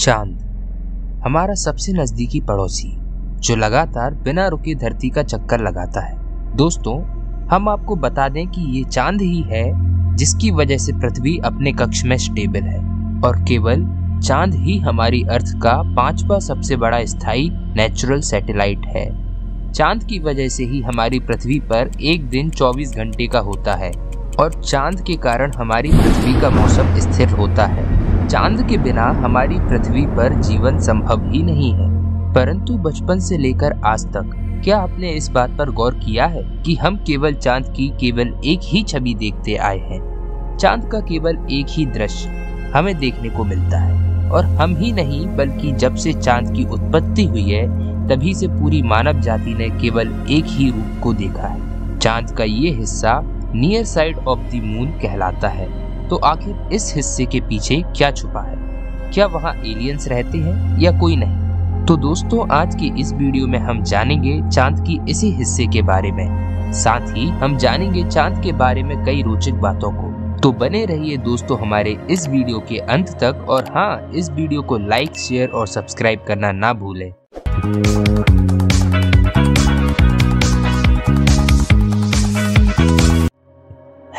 चांद हमारा सबसे नजदीकी पड़ोसी जो लगातार बिना रुके धरती का चक्कर लगाता है। दोस्तों, हम आपको बता दें कि ये चांद ही है जिसकी वजह से पृथ्वी अपने कक्ष में स्टेबल है और केवल चांद ही हमारी अर्थ का 5वां सबसे बड़ा स्थायी नेचुरल सैटेलाइट है। चांद की वजह से ही हमारी पृथ्वी पर एक दिन 24 घंटे का होता है और चांद के कारण हमारी पृथ्वी का मौसम स्थिर होता है। चांद के बिना हमारी पृथ्वी पर जीवन संभव ही नहीं है। परंतु बचपन से लेकर आज तक क्या आपने इस बात पर गौर किया है कि हम केवल चांद की केवल एक ही छवि देखते आए हैं। चांद का केवल एक ही दृश्य हमें देखने को मिलता है और हम ही नहीं बल्कि जब से चांद की उत्पत्ति हुई है तभी से पूरी मानव जाति ने केवल एक ही रूप को देखा है। चांद का ये हिस्सा near side of the moon कहलाता है। तो आखिर इस हिस्से के पीछे क्या छुपा है? क्या वहाँ एलियंस रहते हैं या कोई नहीं? तो दोस्तों, आज की इस वीडियो में हम जानेंगे चांद की इसी हिस्से के बारे में। साथ ही हम जानेंगे चांद के बारे में कई रोचक बातों को। तो बने रहिए दोस्तों हमारे इस वीडियो के अंत तक। और हाँ, इस वीडियो को लाइक, शेयर और सब्सक्राइब करना ना भूलें।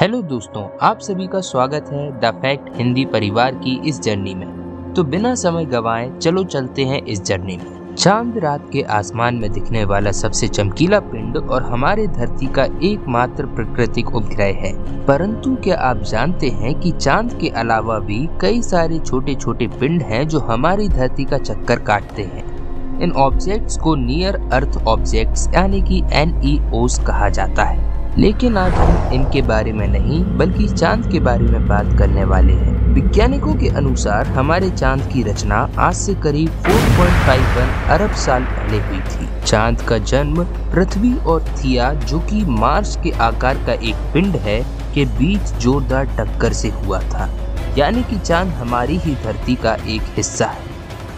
हेलो दोस्तों, आप सभी का स्वागत है द फैक्ट हिंदी परिवार की इस जर्नी में। तो बिना समय गवाएं चलो चलते हैं इस जर्नी में। चांद रात के आसमान में दिखने वाला सबसे चमकीला पिंड और हमारे धरती का एकमात्र प्राकृतिक उपग्रह है। परंतु क्या आप जानते हैं कि चांद के अलावा भी कई सारे छोटे छोटे पिंड हैं जो हमारी धरती का चक्कर काटते हैं। इन ऑब्जेक्ट्स को नियर अर्थ ऑब्जेक्ट्स यानी कि NEOs कहा जाता है। लेकिन आज हम इनके बारे में नहीं बल्कि चांद के बारे में बात करने वाले हैं। वैज्ञानिकों के अनुसार हमारे चांद की रचना आज से करीब 4.51 अरब साल पहले हुई थी। चांद का जन्म पृथ्वी और थिया, जो कि मार्स के आकार का एक पिंड है, के बीच जोरदार टक्कर से हुआ था। यानी कि चांद हमारी ही धरती का एक हिस्सा है।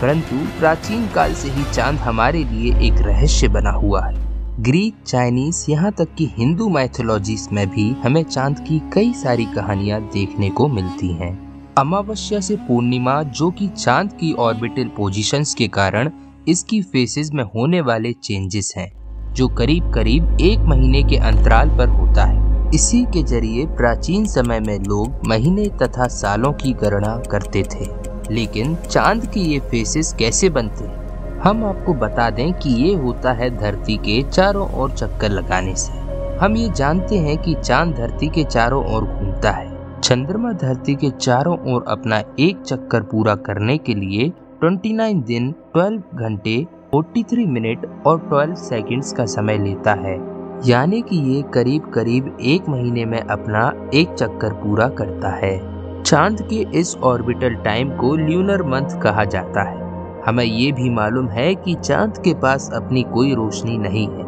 परंतु प्राचीन काल से ही चांद हमारे लिए एक रहस्य बना हुआ है। ग्रीक, चाइनीज, यहाँ तक कि हिंदू माइथोलॉजीज में भी हमें चांद की कई सारी कहानियां देखने को मिलती हैं। अमावस्या से पूर्णिमा, जो कि चांद की ऑर्बिटल पोजीशंस के कारण इसकी फेसेस में होने वाले चेंजेस हैं, जो करीब करीब 1 महीने के अंतराल पर होता है। इसी के जरिए प्राचीन समय में लोग महीने तथा सालों की गणना करते थे। लेकिन चांद की ये फेसेस कैसे बनते हैं, हम आपको बता दें कि ये होता है धरती के चारों ओर चक्कर लगाने से। हम ये जानते हैं कि चांद धरती के चारों ओर घूमता है। चंद्रमा धरती के चारों ओर अपना एक चक्कर पूरा करने के लिए 29 दिन, 12 घंटे, 43 मिनट और 12 सेकंड्स का समय लेता है। यानी कि ये करीब करीब 1 महीने में अपना एक चक्कर पूरा करता है। चांद के इस ऑर्बिटल टाइम को ल्यूनर मंथ कहा जाता है। हमें ये भी मालूम है कि चांद के पास अपनी कोई रोशनी नहीं है,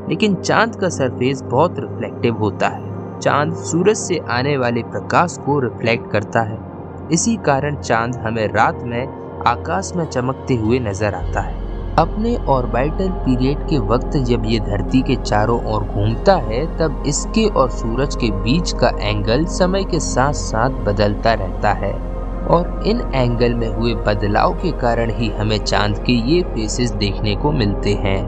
लेकिन चांद का सरफेस बहुत रिफ्लेक्टिव होता है। चांद सूरज से आने वाले प्रकाश को रिफ्लेक्ट करता है। इसी कारण चांद हमें रात में आकाश में चमकते हुए नजर आता है। अपने ऑर्बिटल पीरियड के वक्त जब ये धरती के चारों ओर घूमता है, तब इसके और सूरज के बीच का एंगल समय के साथ साथ बदलता रहता है और इन एंगल में हुए बदलाव के कारण ही हमें चांद के ये फेसेस देखने को मिलते हैं।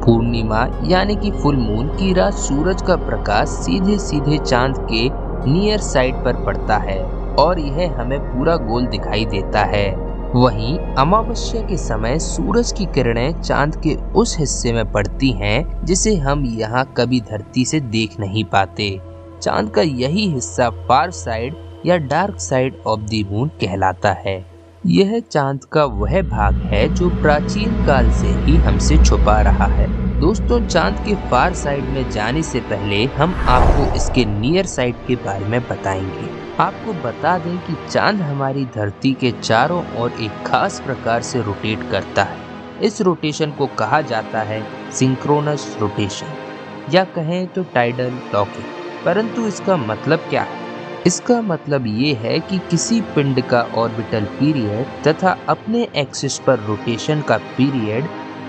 पूर्णिमा यानी कि फुल मून की रात सूरज का प्रकाश सीधे सीधे चांद के नियर साइड पर पड़ता है और यह हमें पूरा गोल दिखाई देता है। वहीं अमावस्या के समय सूरज की किरणें चांद के उस हिस्से में पड़ती हैं जिसे हम यहाँ कभी धरती से देख नहीं पाते। चांद का यही हिस्सा फार साइड या dark side of the moon कहलाता है। यह चांद का वह भाग है जो प्राचीन काल से ही हमसे छुपा रहा है। दोस्तों, चांद के फार साइड में जाने से पहले हम आपको इसके नियर साइड के बारे में बताएंगे। आपको बता दें कि चांद हमारी धरती के चारों ओर एक खास प्रकार से रोटेट करता है। इस रोटेशन को कहा जाता है सिंक्रोनस रोटेशन या कहें तो टाइडल लॉकिंग। परंतु इसका मतलब क्या है? इसका मतलब ये है कि किसी पिंड का ऑर्बिटल पीरियड तथा अपने एक्सिस पर रोटेशन का पीरियड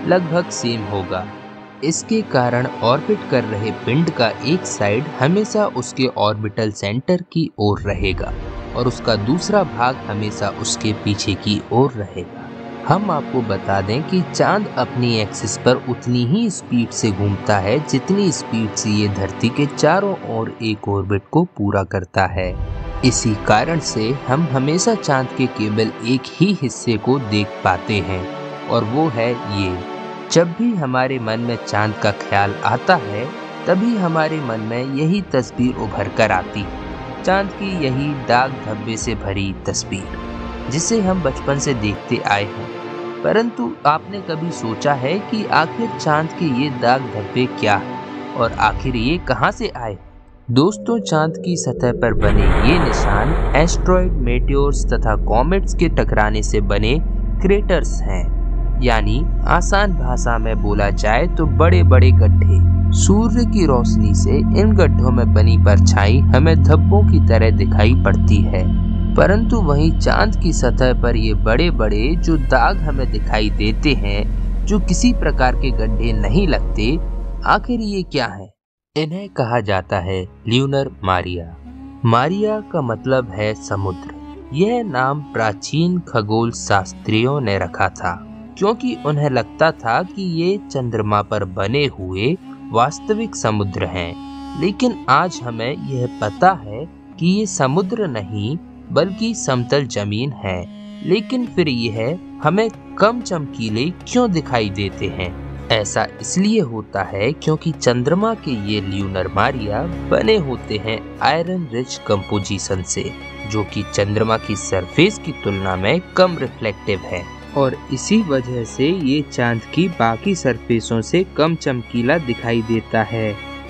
लगभग सेम होगा। इसके कारण ऑर्बिट कर रहे पिंड का एक साइड हमेशा उसके ऑर्बिटल सेंटर की ओर रहेगा और उसका दूसरा भाग हमेशा उसके पीछे की ओर रहेगा। हम आपको बता दें कि चांद अपनी एक्सिस पर उतनी ही स्पीड से घूमता है जितनी स्पीड से ये धरती के चारों ओर एक ऑर्बिट को पूरा करता है। इसी कारण से हम हमेशा चांद के केवल एक ही हिस्से को देख पाते हैं और वो है ये। जब भी हमारे मन में चांद का ख्याल आता है तभी हमारे मन में यही तस्वीर उभर कर आती है, चांद की यही दाग धब्बे से भरी तस्वीर जिसे हम बचपन से देखते आए हैं। परंतु आपने कभी सोचा है कि आखिर चांद के ये दाग धब्बे क्या है और आखिर ये कहां से आए? दोस्तों, चांद की सतह पर बने ये निशान एस्ट्रॉइड, मेटियोर्स तथा कॉमेट्स के टकराने से बने क्रेटर्स हैं। यानी आसान भाषा में बोला जाए तो बड़े बड़े गड्ढे। सूर्य की रोशनी से इन गड्ढों में बनी परछाई हमें धब्बों की तरह दिखाई पड़ती है, परंतु वहीं चांद की सतह पर ये बड़े बड़े जो दाग हमें दिखाई देते हैं, जो किसी प्रकार के गड्ढे नहीं लगते, आखिर ये क्या है? इन्हें कहा जाता है ल्यूनर मारिया। मारिया का मतलब है समुद्र। यह नाम प्राचीन खगोल शास्त्रियों ने रखा था क्योंकि उन्हें लगता था कि ये चंद्रमा पर बने हुए वास्तविक समुद्र हैं। लेकिन आज हमें यह पता है कि ये समुद्र नहीं बल्कि समतल जमीन है। लेकिन फिर यह हमें कम चमकीले क्यों दिखाई देते हैं? ऐसा इसलिए होता है क्योंकि चंद्रमा के ये ल्यूनर मारिया बने होते हैं आयरन रिच कंपोजिशन से, जो कि चंद्रमा की सरफेस की तुलना में कम रिफ्लेक्टिव है और इसी वजह से ये चांद की बाकी सरफेसों से कम चमकीला दिखाई देता है।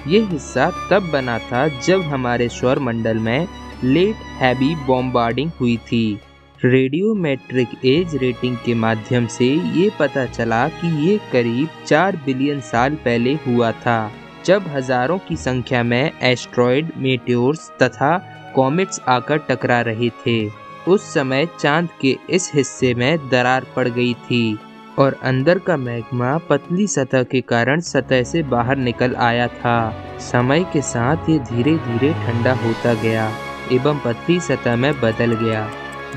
ये हिस्सा तब बना था जब हमारे सौरमंडल में लेट हैवी बॉम्बार्डिंग हुई थी। रेडियोमेट्रिक एज रेटिंग के माध्यम से ये पता चला कि ये करीब 4 बिलियन साल पहले हुआ था, जब हजारों की संख्या में एस्ट्रॉइड, मेटियोर्स तथा कॉमेट्स आकर टकरा रहे थे। उस समय चांद के इस हिस्से में दरार पड़ गई थी और अंदर का मैग्मा पतली सतह के कारण सतह से बाहर निकल आया था। समय के साथ ये धीरे धीरे ठंडा होता गया एवं पतली सतह में बदल गया,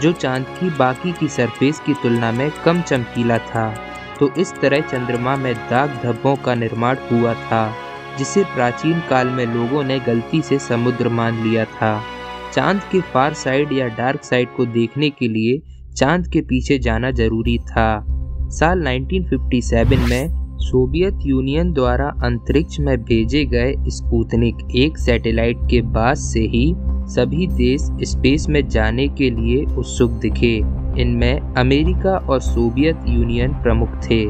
जो चांद की बाकी की सरफेस की तुलना में कम चमकीला था। तो इस तरह चंद्रमा में दाग धब्बों का निर्माण हुआ था, जिसे प्राचीन काल में लोगों ने गलती से समुद्र मान लिया था। चांद के फार साइड या डार्क साइड को देखने के लिए चांद के पीछे जाना जरूरी था। साल 1957 में सोवियत यूनियन द्वारा अंतरिक्ष में भेजे गए स्पुतनिक 1 सैटेलाइट के बाद से ही सभी देश स्पेस में जाने के लिए उत्सुक दिखे। इनमें अमेरिका और सोवियत यूनियन प्रमुख थे।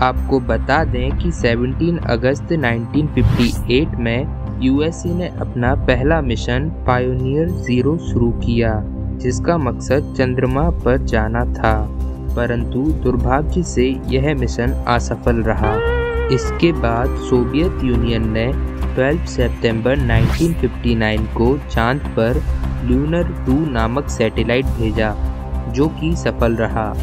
आपको बता दें कि 17 अगस्त 1958 में यूएसए ने अपना पहला मिशन पायोनियर 0 शुरू किया, जिसका मकसद चंद्रमा पर जाना था, परंतु दुर्भाग्य से यह मिशन असफल रहा। इसके बाद सोवियत यूनियन ने 12 सितंबर 1959 को चांद पर ल्यूनर 2 नामक सैटेलाइट भेजा, जो कि सफल रहा।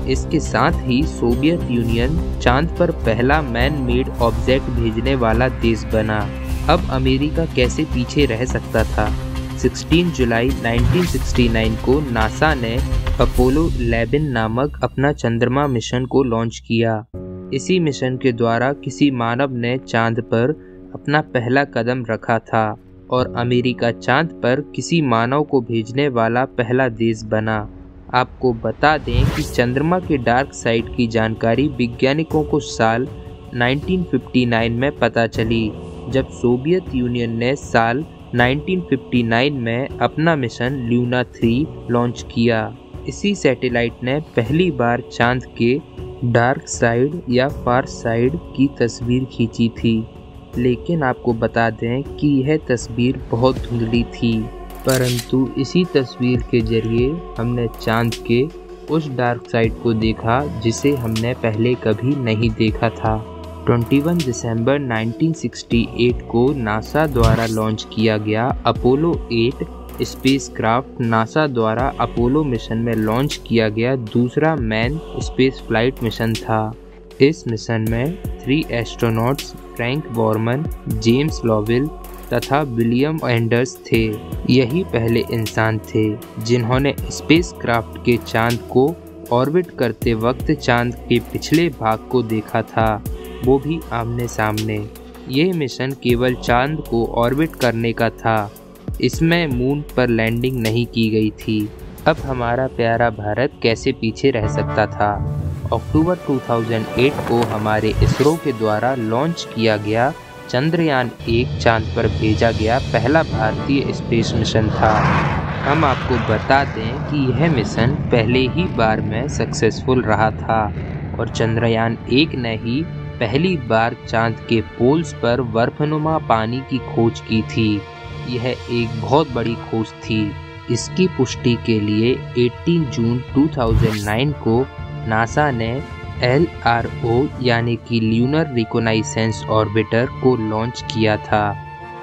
इसके साथ ही सोवियत यूनियन चांद पर पहला मैन मेड ऑब्जेक्ट भेजने वाला देश बना। अब अमेरिका कैसे पीछे रह सकता था? 16 जुलाई 1969 को नासा ने अपोलो 11 नामक अपना चंद्रमा मिशन को लॉन्च किया। इसी मिशन के द्वारा किसी मानव ने चांद पर अपना पहला कदम रखा था और अमेरिका चांद पर किसी मानव को भेजने वाला पहला देश बना। आपको बता दें कि चंद्रमा के डार्क साइड की जानकारी वैज्ञानिकों को साल 1959 में पता चली, जब सोवियत यूनियन ने साल 1959 में अपना मिशन ल्यूना 3 लॉन्च किया। इसी सैटेलाइट ने पहली बार चांद के डार्क साइड या फार साइड की तस्वीर खींची थी। लेकिन आपको बता दें कि यह तस्वीर बहुत धुंधली थी, परंतु इसी तस्वीर के जरिए हमने चांद के उस डार्क साइड को देखा जिसे हमने पहले कभी नहीं देखा था। 21 दिसंबर 1968 को नासा द्वारा लॉन्च किया गया अपोलो 8 स्पेसक्राफ्ट नासा द्वारा अपोलो मिशन में लॉन्च किया गया दूसरा मैन स्पेस फ्लाइट मिशन था। इस मिशन में 3 astronauts Frank Bormann, James Lovell तथा विलियम एंडर्स थे। यही पहले इंसान थे जिन्होंने स्पेसक्राफ्ट के चांद को ऑर्बिट करते वक्त चांद के पिछले भाग को देखा था, वो भी आमने सामने। ये मिशन केवल चांद को ऑर्बिट करने का था, इसमें मून पर लैंडिंग नहीं की गई थी। अब हमारा प्यारा भारत कैसे पीछे रह सकता था। अक्टूबर 2008 को हमारे इसरो के द्वारा लॉन्च किया गया चंद्रयान 1 चांद पर भेजा गया पहला भारतीय स्पेस मिशन था। हम आपको बता दें कि यह मिशन पहले ही बार में सक्सेसफुल रहा था और चंद्रयान 1 ने ही पहली बार चांद के पोल्स पर बर्फनुमा पानी की खोज की थी। यह एक बहुत बड़ी खोज थी। इसकी पुष्टि के लिए 18 जून 2009 को नासा ने LRO यानी कि ल्यूनर रिकॉनाइसेंस ऑर्बिटर को लॉन्च किया था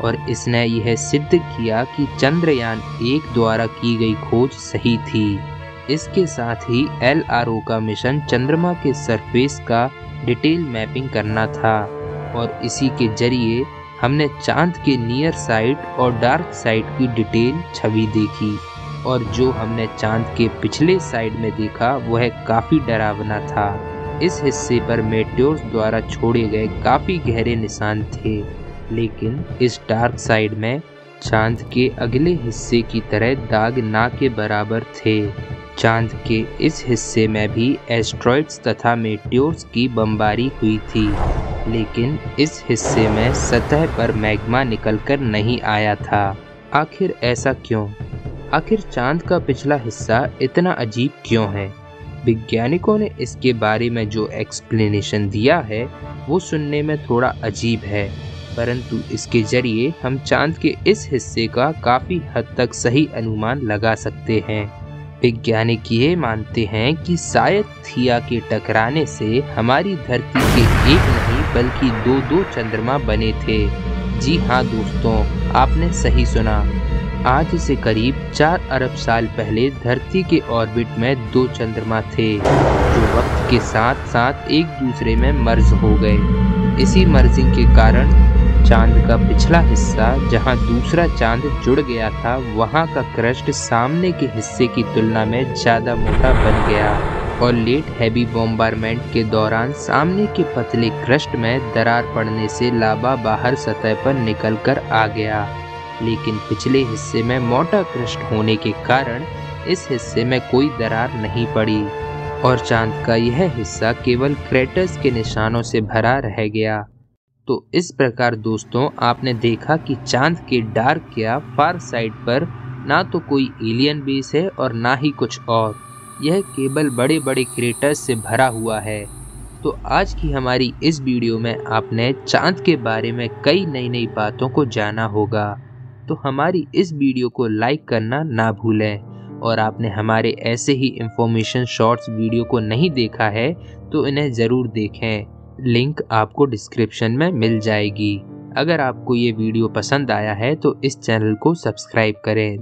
और इसने यह सिद्ध किया कि चंद्रयान 1 द्वारा की गई खोज सही थी। इसके साथ ही LRO का मिशन चंद्रमा के सरफेस का डिटेल मैपिंग करना था और इसी के जरिए हमने चांद के नियर साइड और डार्क साइड की डिटेल छवि देखी और जो हमने चांद के पिछले साइड में देखा वह काफ़ी डरावना था। इस हिस्से पर मेटेओर्स द्वारा छोड़े गए काफ़ी गहरे निशान थे, लेकिन इस डार्क साइड में चांद के अगले हिस्से की तरह दाग ना के बराबर थे। चांद के इस हिस्से में भी एस्ट्रॉइड्स तथा मेटेओर्स की बमबारी हुई थी, लेकिन इस हिस्से में सतह पर मैग्मा निकलकर नहीं आया था। आखिर ऐसा क्यों? आखिर चांद का पिछला हिस्सा इतना अजीब क्यों है? वैज्ञानिकों ने इसके बारे में जो एक्सप्लेनेशन दिया है वो सुनने में थोड़ा अजीब है, परंतु इसके जरिए हम चांद के इस हिस्से का काफ़ी हद तक सही अनुमान लगा सकते हैं। वैज्ञानिक ये मानते हैं कि शायद थिया के टकराने से हमारी धरती के एक नहीं बल्कि दो चंद्रमा बने थे। जी हाँ दोस्तों, आपने सही सुना। आज से करीब 4 अरब साल पहले धरती के ऑर्बिट में 2 चंद्रमा थे जो वक्त के साथ साथ एक दूसरे में मर्ज हो गए। इसी मर्जिंग के कारण चांद का पिछला हिस्सा जहां दूसरा चांद जुड़ गया था वहां का क्रस्ट सामने के हिस्से की तुलना में ज़्यादा मोटा बन गया और लेट हैवी बॉम्बारमेंट के दौरान सामने के पतले क्रस्ट में दरार पड़ने से लावा बाहर सतह पर निकल कर आ गया, लेकिन पिछले हिस्से में मोटा क्रस्ट होने के कारण इस हिस्से में कोई दरार नहीं पड़ी और चांद का यह हिस्सा केवल क्रेटर्स के निशानों से भरा रह गया। तो इस प्रकार दोस्तों आपने देखा कि चांद के डार्क या फार साइड पर ना तो कोई एलियन बेस है और ना ही कुछ और, यह केवल बड़े बड़े क्रेटर्स से भरा हुआ है। तो आज की हमारी इस वीडियो में आपने चांद के बारे में कई नई नई बातों को जाना होगा। तो हमारी इस वीडियो को लाइक करना ना भूलें और आपने हमारे ऐसे ही इंफॉर्मेशन शॉर्ट्स वीडियो को नहीं देखा है तो इन्हें ज़रूर देखें। लिंक आपको डिस्क्रिप्शन में मिल जाएगी। अगर आपको ये वीडियो पसंद आया है तो इस चैनल को सब्सक्राइब करें।